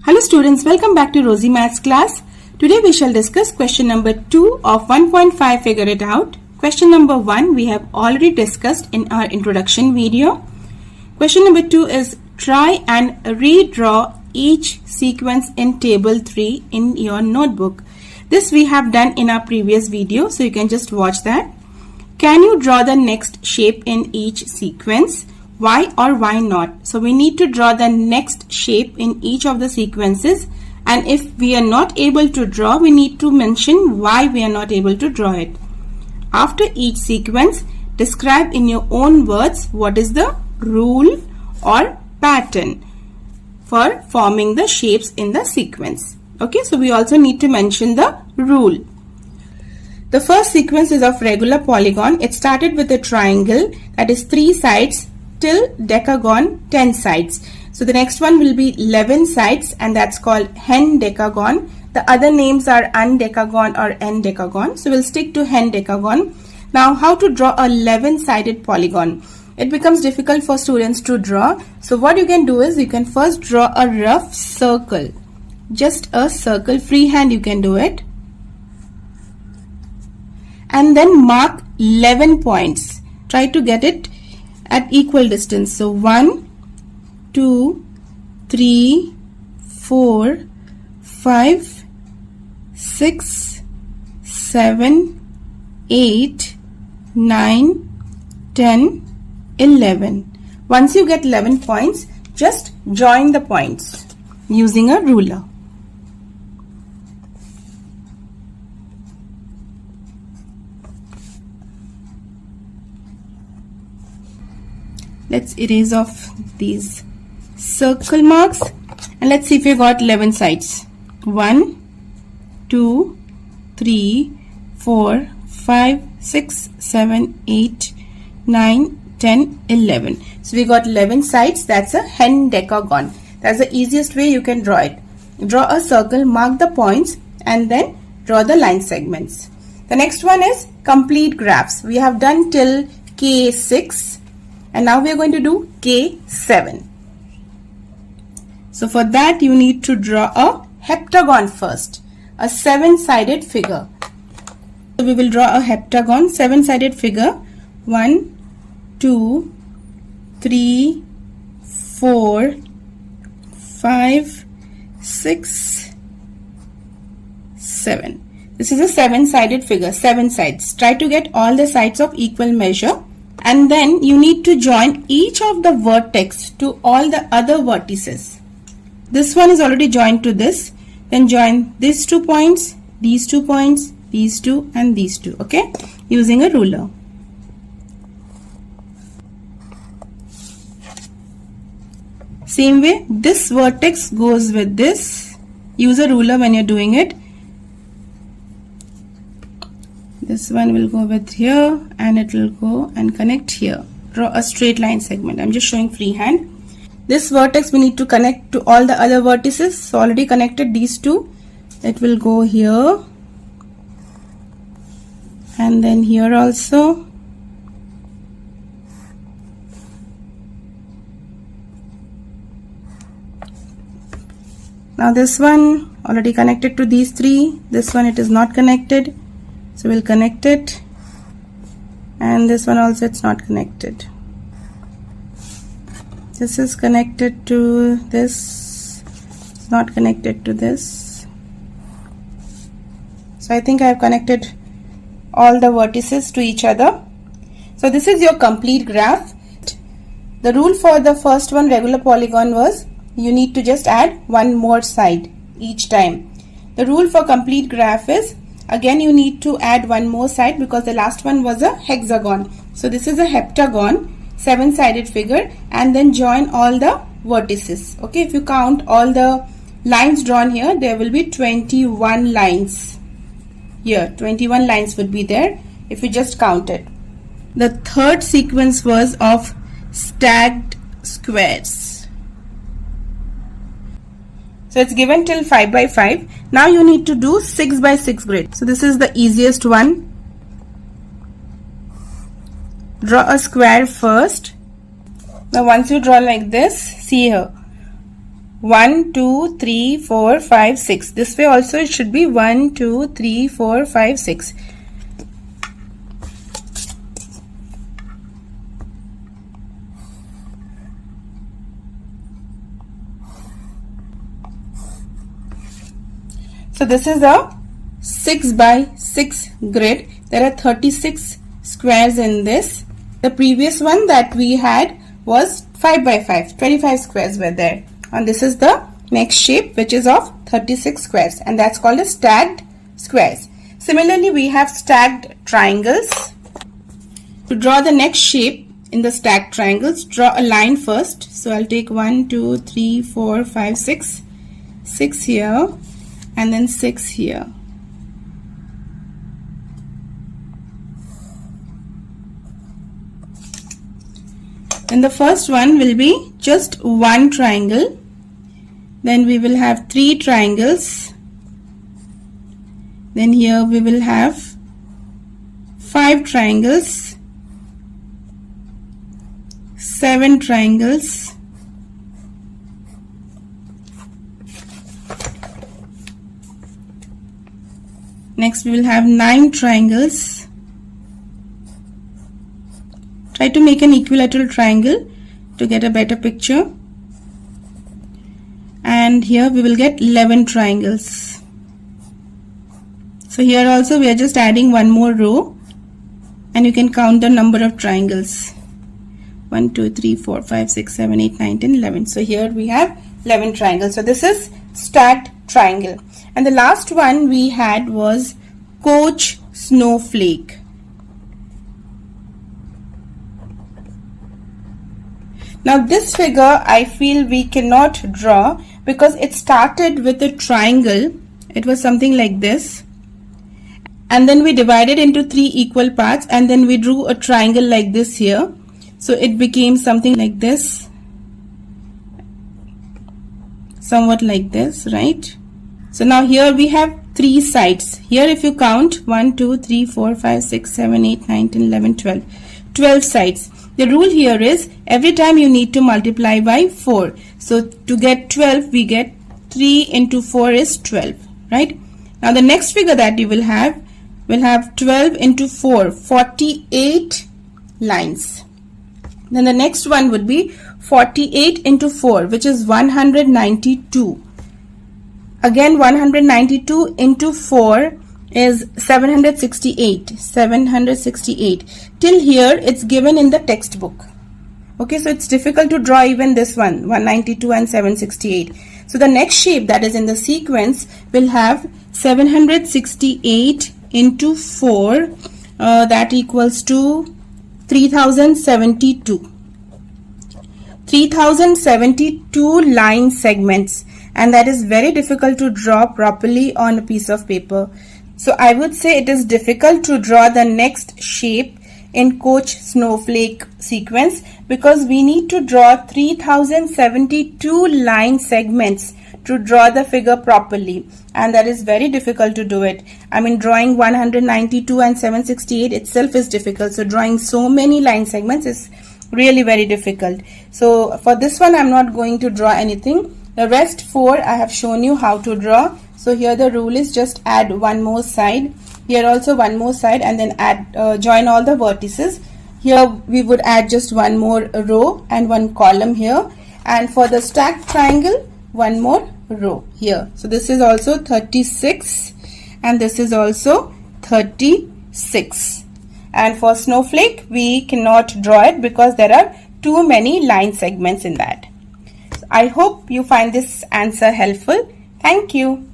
Hello students, welcome back to Rosy Maths class. Today we shall discuss question number 2 of 1.5 Figure It Out. Question number 1 we have already discussed in our introduction video. Question number 2 is try and redraw each sequence in table 3 in your notebook. This we have done in our previous video, so you can just watch that. Can you draw the next shape in each sequence? Why or why not? So we need to draw the next shape in each of the sequences, and if we are not able to draw, we need to mention why we are not able to draw it. After each sequence, describe in your own words what is the rule or pattern for forming the shapes in the sequence. Okay, so we also need to mention the rule. The first sequence is of regular polygon. It started with a triangle that is 3 sides till decagon 10 sides. So the next one will be 11 sides, and that's called hen decagon. The other names are undecagon or n decagon. So we'll stick to hen decagon. Now how to draw a 11 sided polygon? It becomes difficult for students to draw. So what you can do is you can first draw a rough circle. Just a circle, freehand you can do it. And then mark 11 points. Try to get it at equal distance. So 1, 2, 3, 4, 5, 6, 7, 8, 9, 10, 11. Once you get 11 points, just join the points using a ruler. Let's erase off these circle marks and let's see if you got 11 sides. 1, 2, 3, 4, 5, 6, 7, 8, 9, 10, 11. So we got 11 sides. That's a hen decagon. That's the easiest way you can draw it. Draw a circle, mark the points, and then draw the line segments. The next one is complete graphs. We have done till K6. And now we are going to do K7. So for that you need to draw a heptagon first, a 7-sided figure. So we will draw a heptagon, 7-sided figure. 1, 2, 3, 4, 5, 6, 7. This is a 7-sided figure, 7 sides. Try to get all the sides of equal measure. And then you need to join each of the vertex to all the other vertices. This one is already joined to this. Then join these 2 points, these 2 points, these 2 and these 2. Okay, using a ruler. Same way, this vertex goes with this. Use a ruler when you're doing it. This one will go with here and it will go and connect here. Draw a straight line segment. I'm just showing freehand. This vertex we need to connect to all the other vertices. So already connected these 2. It will go here and then here also. Now this one already connected to these 3. This one it is not connected. So we'll connect it, and this one also it's not connected. This is connected to this, it's not connected to this. So I think I have connected all the vertices to each other. So this is your complete graph. The rule for the first one, regular polygon, was you need to just add one more side each time. The rule for complete graph is again you need to add one more side because the last one was a hexagon. So this is a heptagon, 7-sided figure, and then join all the vertices. Okay, if you count all the lines drawn here, there will be 21 lines. Here 21 lines would be there if you just count it. The third sequence was of stacked squares. So it's given till 5 by 5. Now you need to do 6 by 6 grid. So this is the easiest one. Draw a square first. Now once you draw like this, see here. 1, 2, 3, 4, 5, 6. This way also it should be 1, 2, 3, 4, 5, 6. So this is a 6 by 6 grid. There are 36 squares in this. The previous one that we had was 5 by 5. 25 squares were there. And this is the next shape, which is of 36 squares, and that's called as stacked squares. Similarly, we have stacked triangles. To draw the next shape in the stacked triangles, draw a line first. So I'll take 1, 2, 3, 4, 5, 6. 6 here and then 6 here. And the first one will be just one triangle. Then we will have 3 triangles. Then here we will have 5 triangles, 7 triangles, next we will have 9 triangles. Try to make an equilateral triangle to get a better picture. And here we will get 11 triangles. So here also we are just adding one more row, and you can count the number of triangles. 1, 2, 3, 4, 5, 6, 7, 8, 9, 10, 11. So here we have 11 triangles. So this is stacked triangle. And the last one we had was Koch Snowflake. Now this figure I feel we cannot draw because it started with a triangle. It was something like this, and then we divided into 3 equal parts, and then we drew a triangle like this here. So it became something like this, somewhat like this, right? So now here we have 3 sides. Here if you count 1, 2, 3, 4, 5, 6, 7, 8, 9, 10, 11, 12. 12 sides. The rule here is every time you need to multiply by 4. So to get 12, we get 3 into 4 is 12, right? Now the next figure that you will have 12 into 4, 48 lines. Then the next one would be 48 into 4, which is 192. Again 192 into 4 is 768. 768. Till here it's given in the textbook. Okay, so it's difficult to draw even this one, 192 and 768. So the next shape that is in the sequence will have 768 into 4, that equals to 3072. 3072 line segments, and that is very difficult to draw properly on a piece of paper. So I would say it is difficult to draw the next shape in Koch Snowflake sequence because we need to draw 3072 line segments to draw the figure properly, and that is very difficult to do it. I mean, drawing 192 and 768 itself is difficult, so drawing so many line segments is really very difficult. So for this one I'm not going to draw anything. The rest 4 I have shown you how to draw. So here the rule is just add one more side, here also one more side, and then add join all the vertices. Here we would add just one more row and one column here, and for the stacked triangle one more row here. So this is also 36 and this is also 36. And for snowflake we cannot draw it because there are too many line segments in that. So I hope you find this answer helpful. Thank you.